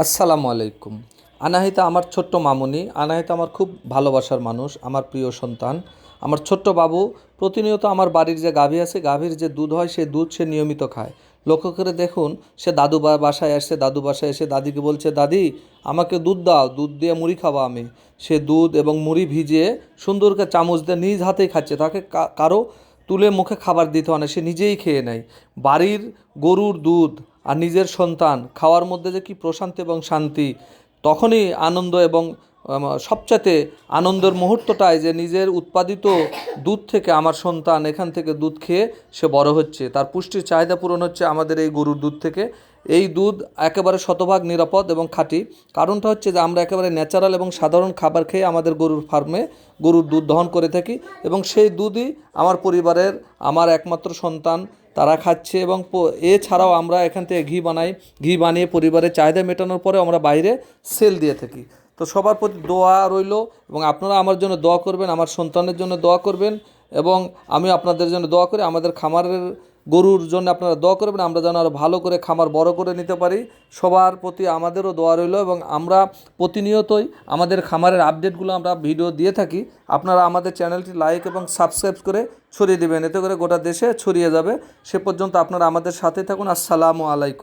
আসসালামু আলাইকুম। আনাহিতা আমার ছোট্ট মামুনি। আনাহিতা আমার খুব ভালোবাসার মানুষ, আমার প্রিয় সন্তান। আমার ছোট্ট বাবু প্রতিনিয়ত আমার বাড়ির যে গাভী আছে, গাভীর যে দুধ হয় সেই দুধ সে নিয়মিত খায়। লক্ষ্য করে দেখুন, সে দাদু বাসায় আসছে, দাদু বাসায় এসে দাদিকে বলছে, দাদি আমাকে দুধ দাও, দুধ দিয়ে মুড়ি খাবো আমি। সে দুধ এবং মুড়ি ভিজিয়ে সুন্দর করে চামচ দিয়ে নিজ হাতেই খাচ্ছে। তাকে কারো তুলে মুখে খাবার দিতে হয় না, সে নিজেই খেয়ে নেয়। বাড়ির গরুর দুধ আর নিজের সন্তান খাওয়ার মধ্যে যে কি প্রশান্তি এবং শান্তি, তখনই আনন্দ এবং সবচাইতে আনন্দের মুহূর্তটাই যে নিজের উৎপাদিত দুধ থেকে আমার সন্তান এখান থেকে দুধ খেয়ে সে বড় হচ্ছে, তার পুষ্টির চাহিদা পূরণ হচ্ছে আমাদের এই গরুর দুধ থেকে। এই দুধ একেবারে শতভাগ নিরাপদ এবং খাঁটি। কারণটা হচ্ছে যে আমরা একেবারে ন্যাচারাল এবং সাধারণ খাবার খেয়ে আমাদের গরুর ফার্মে গরুর দুধ দহন করে থাকি, এবং সেই দুধই আমার পরিবারের আমার একমাত্র সন্তান তারা খাচ্ছে। এবং এছাড়াও আমরা এখান থেকে ঘি বানাই, ঘি বানিয়ে পরিবারের চাহিদা মেটানোর পরে আমরা বাইরে সেল দিয়ে থাকি। তো সবার প্রতি দোয়া রইল, এবং আপনারা আমার জন্য দোয়া করবেন, আমার সন্তানের জন্য দোয়া করবেন, এবং আমি আপনাদের জন্য দোয়া করি। আমাদের খামারের গরুর জন্য আপনারা দোয়া করবেন, আমরা যেন আরও ভালো করে খামার বড় করে নিতে পারি। সবার প্রতি আমাদেরও দোয়া রইল, এবং আমরা প্রতিনিয়তই আমাদের খামারের আপডেটগুলো আমরা ভিডিও দিয়ে থাকি। আপনারা আমাদের চ্যানেলটি লাইক এবং সাবস্ক্রাইব করে ছড়িয়ে দেবেন, এতে করে গোটা দেশে ছড়িয়ে যাবে। সে পর্যন্ত আপনারা আমাদের সাথে থাকুন। আসসালামু আলাইকুম।